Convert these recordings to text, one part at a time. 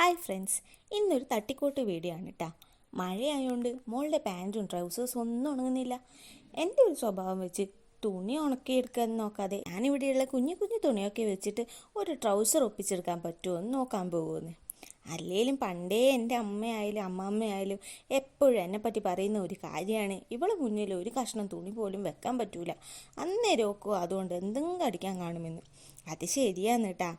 Hi friends, ഇന്നൊരു തട്ടിക്കോട്ട് video ആണ് കേട്ടോ. മഴയായതുകൊണ്ട് മോളുടെ പാൻറ്റും ട്രൗസേഴ്സും ഒന്നും ഉണങ്ങുന്നില്ല. എൻ്റെ ഒരു സ്വഭാവം വെച്ച് തുണി ഉണക്കിയെടുക്കാൻ നോക്കാതെ ഞാനിവിടെയുള്ള കുഞ്ഞു കുഞ്ഞു തുണിയൊക്കെ വെച്ചിട്ട് ഒരു ട്രൗസർ ഒപ്പിച്ചെടുക്കാൻ പറ്റുമോ എന്ന് നോക്കാൻ പോകുന്നു. അല്ലെങ്കിലും പണ്ടേ എൻ്റെ അമ്മയായാലും അമ്മാമ്മയായാലും എപ്പോഴും എന്നെപ്പറ്റി പറയുന്ന ഒരു കാര്യമാണ്, ഇവളെ മുന്നിൽ ഒരു കഷ്ണം തുണി പോലും വെക്കാൻ പറ്റൂല, അന്നേരം നോക്കുമോ അതുകൊണ്ട് എന്തെങ്കിലും അടിക്കാൻ കാണുമെന്ന്. അത് ശരിയാന്ന് കേട്ടാ.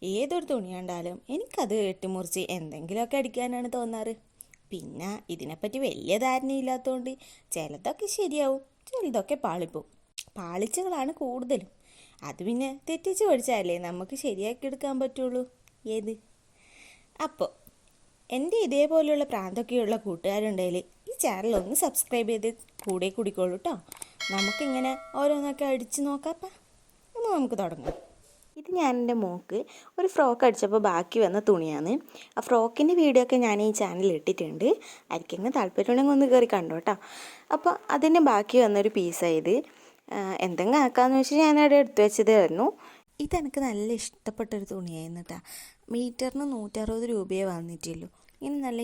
ഏതൊരു തുണി കണ്ടാലും എനിക്കത് വെട്ടിമുറിച്ച് എന്തെങ്കിലുമൊക്കെ അടിക്കാനാണ് തോന്നാറ്. പിന്നെ ഇതിനെപ്പറ്റി വലിയ ധാരണയില്ലാത്തതുകൊണ്ട് ചിലതൊക്കെ ശരിയാവും, ചിലതൊക്കെ പാളിപ്പോവും. പാളിച്ചകളാണ് കൂടുതലും. അത് പിന്നെ തെറ്റിച്ച് പഠിച്ചാലേ നമുക്ക് ശരിയാക്കി എടുക്കാൻ പറ്റുള്ളൂ. ഏത് അപ്പോൾ എൻ്റെ ഇതേപോലെയുള്ള പ്രാന്തൊക്കെയുള്ള കൂട്ടുകാരുണ്ടെങ്കിൽ ഈ ചാനൽ ഒന്ന് സബ്സ്ക്രൈബ് ചെയ്ത് കൂടെ കൂടിക്കോളൂ കേട്ടോ. നമുക്കിങ്ങനെ ഓരോന്നൊക്കെ അടിച്ച് നോക്കാം. ഒന്ന് നമുക്ക് തുടങ്ങാം. ഇത് ഞാൻ എൻ്റെ മോൾക്ക് ഒരു ഫ്രോക്ക് അടിച്ചപ്പോൾ ബാക്കി വന്ന തുണിയാണ്. ആ ഫ്രോക്കിൻ്റെ വീഡിയോ ഒക്കെ ഞാൻ ഈ ചാനലിൽ ഇട്ടിട്ടുണ്ട്. ആർക്കെങ്കിലും താല്പര്യമുണ്ടെങ്കിൽ ഒന്ന് കയറി കണ്ടോ കേട്ടോ. അപ്പോൾ അതിൻ്റെ ബാക്കി വന്നൊരു പീസായത് എന്തെങ്കിലും ആക്കാമെന്ന് വെച്ചാൽ ഞാനവിടെ എടുത്തു വെച്ചതായിരുന്നു. ഇതെനിക്ക് നല്ല ഇഷ്ടപ്പെട്ടൊരു തുണിയായിരുന്നു കേട്ടോ. മീറ്ററിന് 160 രൂപയെ വന്നിട്ടുള്ളൂ.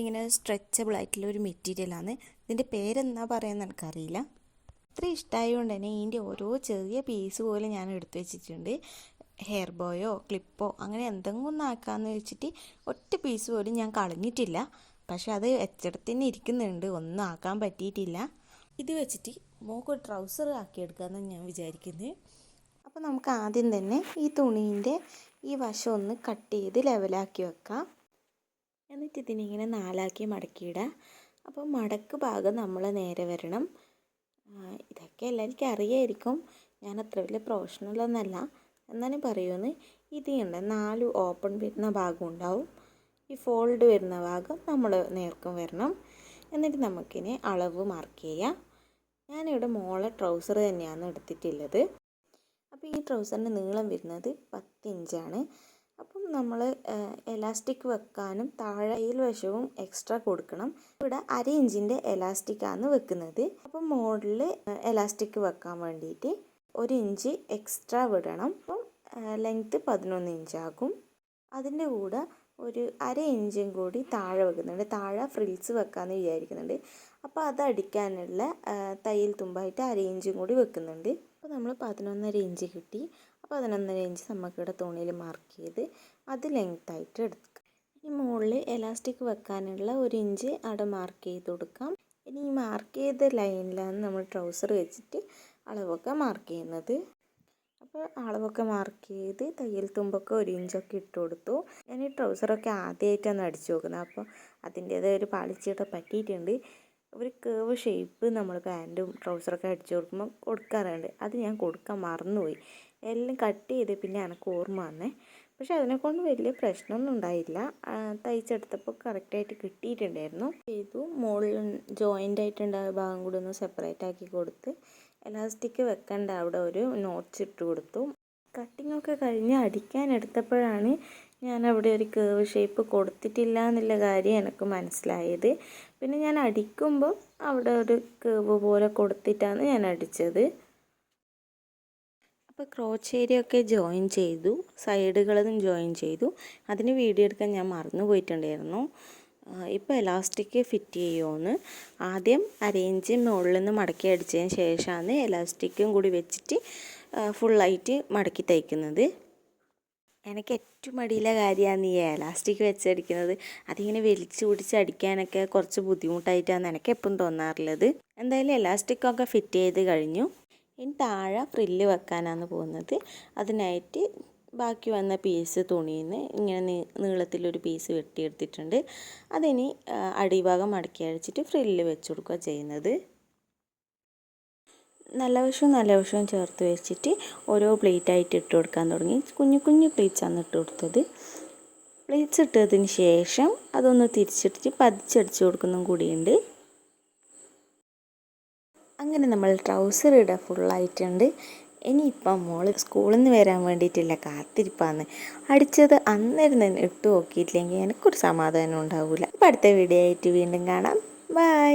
ഇങ്ങനെ സ്ട്രെച്ചബിൾ ആയിട്ടുള്ള ഒരു മെറ്റീരിയലാണ്. ഇതിൻ്റെ പേരെന്താ പറയുന്നത് എനിക്കറിയില്ല. ഇത്ര ഇഷ്ടമായതുകൊണ്ട് തന്നെ ഇതിൻ്റെ ഓരോ ചെറിയ പീസ് പോലും ഞാൻ എടുത്തു വെച്ചിട്ടുണ്ട്. ഹെയർ ബോയോ ക്ലിപ്പോ അങ്ങനെ എന്തെങ്കിലും ഒന്ന് ആക്കാമെന്ന് വെച്ചിട്ട് ഒറ്റ പീസ് പോലും ഞാൻ കളഞ്ഞിട്ടില്ല. പക്ഷെ അത് വെച്ചിടത്തന്നെ ഇരിക്കുന്നുണ്ട്, ഒന്നും ആക്കാൻ പറ്റിയിട്ടില്ല. ഇത് വെച്ചിട്ട് മോക്ക് ട്രൗസർ ആക്കിയെടുക്കാമെന്ന് ഞാൻ വിചാരിക്കുന്നത്. അപ്പോൾ നമുക്ക് ആദ്യം തന്നെ ഈ തുണീൻ്റെ ഈ വശം ഒന്ന് കട്ട് ചെയ്ത് ലെവലാക്കി വെക്കാം. എന്നിട്ട് ഇതിനിങ്ങനെ 4 മടക്കിയിടുക. അപ്പോൾ മടക്ക് ഭാഗം നമ്മൾ നേരെ വരണം. ഇതൊക്കെ എല്ലാവർക്കും അറിയായിരിക്കും, ഞാൻ അത്ര വലിയ പ്രൊഫഷണലൊന്നല്ല, എന്നാലും പറയുമെന്ന്. ഇത് കണ്ട 4 ഓപ്പൺ വരുന്ന ഭാഗം ഉണ്ടാവും. ഈ ഫോൾഡ് വരുന്ന ഭാഗം നമ്മൾ നേർക്കും വരണം. എന്നിട്ട് നമുക്കിനി അളവ് മാർക്ക് ചെയ്യാം. ഞാനിവിടെ മോളെ ട്രൗസർ തന്നെയാണ് എടുത്തിട്ടുള്ളത്. അപ്പോൾ ഈ ട്രൗസറിൻ്റെ നീളം വരുന്നത് 10 ഇഞ്ചാണ്. അപ്പം നമ്മൾ എലാസ്റ്റിക് വെക്കാനും താഴെ വശവും എക്സ്ട്രാ കൊടുക്കണം. ഇവിടെ 1/2 ഇഞ്ചിൻ്റെ എലാസ്റ്റിക്കാണ് വെക്കുന്നത്. അപ്പം മോളിൽ എലാസ്റ്റിക് വെക്കാൻ വേണ്ടിയിട്ട് 1 ഇഞ്ച് എക്സ്ട്രാ വിടണം. അപ്പം ലെങ്ത്ത് 11 ഇഞ്ചാകും. അതിൻ്റെ കൂടെ ഒരു 1/2 ഇഞ്ചും കൂടി താഴെ വെക്കുന്നുണ്ട്. താഴെ ഫ്രിൽസ് വെക്കാമെന്ന് വിചാരിക്കുന്നുണ്ട്. അപ്പോൾ അത് അടിക്കാനുള്ള തയ്യൽ തുമ്പായിട്ട് 1/2 ഇഞ്ചും കൂടി വെക്കുന്നുണ്ട്. അപ്പോൾ നമ്മൾ 11.5 ഇഞ്ച് കിട്ടി. 11.5 ഇഞ്ച് നമുക്കിവിടെ തുണിയിൽ മാർക്ക് ചെയ്ത് അത് ലെങ്ത്തായിട്ട് എടുക്കാം. ഇനി മുകളിൽ എലാസ്റ്റിക് വെക്കാനുള്ള 1 ഇഞ്ച് അവിടെ മാർക്ക് ചെയ്ത് കൊടുക്കാം. ഇനി ഈ മാർക്ക് ചെയ്ത ലൈനിലാണ് നമ്മൾ ട്രൗസർ വെച്ചിട്ട് അളവൊക്കെ മാർക്ക് ചെയ്യുന്നത്. അപ്പോൾ അളവൊക്കെ മാർക്ക് ചെയ്ത് തയ്യൽ തുമ്പൊക്കെ 1 ഇഞ്ചൊക്കെ ഇട്ട് കൊടുത്തു. ഞാൻ ഈ ട്രൗസറൊക്കെ ആദ്യമായിട്ടാണ് അടിച്ചു നോക്കുന്നത്. അപ്പോൾ അതിൻ്റേതായ ഒരു പാളിച്ചയൊക്കെ പറ്റിയിട്ടുണ്ട്. ഒരു കേവ് ഷേപ്പ് നമ്മൾ പാൻറ്റും ട്രൗസറൊക്കെ അടിച്ചു കൊടുക്കുമ്പോൾ കൊടുക്കാറുണ്ട്. അത് ഞാൻ കൊടുക്കാൻ മറന്നുപോയി. എല്ലാം കട്ട് ചെയ്ത് പിന്നെ എനിക്ക് ഓർമ്മ വന്നേ. പക്ഷെ അതിനെക്കൊണ്ട് വലിയ പ്രശ്നമൊന്നും ഉണ്ടായില്ല. തയ്ച്ചെടുത്തപ്പോൾ കറക്റ്റായിട്ട് കിട്ടിയിട്ടുണ്ടായിരുന്നു. ചെയ്തു. മുകളിൽ ജോയിൻ്റ് ആയിട്ടുണ്ടായ ഭാഗം കൂടി ഒന്ന് സെപ്പറേറ്റ് ആക്കി കൊടുത്ത് എലാസ്റ്റിക് വെക്കേണ്ട അവിടെ ഒരു നോട്ട്സ് ഇട്ട് കൊടുത്തു. കട്ടിങ്ങൊക്കെ കഴിഞ്ഞ് അടിക്കാൻ എടുത്തപ്പോഴാണ് ഞാൻ അവിടെ ഒരു കേവ് ഷേപ്പ് കൊടുത്തിട്ടില്ല എന്നുള്ള കാര്യം എനിക്ക് മനസ്സിലായത്. പിന്നെ ഞാൻ അടിക്കുമ്പോൾ അവിടെ ഒരു കേവ് പോലെ കൊടുത്തിട്ടാണ് ഞാൻ അടിച്ചത്. അപ്പോൾ ക്രോച്ച് ഏരിയയൊക്കെ ജോയിൻ ചെയ്തു, സൈഡുകളതും ജോയിൻ ചെയ്തു. അതിന് വീഡിയോ എടുക്കാൻ ഞാൻ മറന്നു പോയിട്ടുണ്ടായിരുന്നു. ഇപ്പോൾ എലാസ്റ്റിക് ഫിറ്റ് ചെയ്യുമെന്ന് ആദ്യം അരയിഞ്ച് മുകളിൽ നിന്ന് മടക്കി അടിച്ചതിന് ശേഷമാണ് എലാസ്റ്റിക്കും കൂടി വെച്ചിട്ട് ഫുള്ളായിട്ട് മടക്കി തയ്ക്കുന്നത്. എനിക്ക് ഏറ്റവും മടിയിലെ കാര്യമാണ് ഈ എലാസ്റ്റിക് വെച്ചടിക്കുന്നത്. അതിങ്ങനെ വലിച്ചു പിടിച്ച് അടിക്കാനൊക്കെ കുറച്ച് ബുദ്ധിമുട്ടായിട്ടാണ് എനിക്ക് എപ്പോഴും തോന്നാറുള്ളത്. എന്തായാലും എലാസ്റ്റിക്കൊക്കെ ഫിറ്റ് ചെയ്ത് കഴിഞ്ഞു. ഇനി താഴെ ഫ്രില്ല് വെക്കാനാണ് പോകുന്നത്. അതിനായിട്ട് ബാക്കി വന്ന പീസ് തുണിയിൽ നിന്ന് ഇങ്ങനെ നീളത്തിലൊരു പീസ് വെട്ടിയെടുത്തിട്ടുണ്ട്. അതിനി അടിഭാഗം മടക്കി അടിച്ചിട്ട് ഫ്രില്ല് വെച്ച് കൊടുക്കുക ചെയ്യുന്നത്. നല്ല വശവും ചേർത്ത് വെച്ചിട്ട് ഓരോ പ്ലേറ്റായിട്ട് ഇട്ട് കൊടുക്കാൻ തുടങ്ങി. കുഞ്ഞു കുഞ്ഞു പ്ലേറ്റ്സാണ് ഇട്ട് കൊടുത്തത്. പ്ലേറ്റ്സ് ഇട്ടതിന് ശേഷം അതൊന്ന് തിരിച്ചിട്ടിട്ട് പതിച്ചടിച്ച് കൊടുക്കുന്നതും കൂടിയുണ്ട്. അങ്ങനെ നമ്മൾ ട്രൗസർ ഇട ഫുള്ളായിട്ടുണ്ട്. ഇനിയിപ്പം മോള് സ്കൂളിൽ നിന്ന് വരാൻ വേണ്ടിയിട്ടില്ല കാത്തിരിപ്പാന്ന്. അടിച്ചത് അന്നേരം തന്നെ ഇട്ട് നോക്കിയിട്ടില്ലെങ്കിൽ എനിക്കൊരു സമാധാനം ഉണ്ടാവില്ല. അപ്പം അടുത്ത വീഡിയോ ആയിട്ട് വീണ്ടും കാണാം. ബൈ.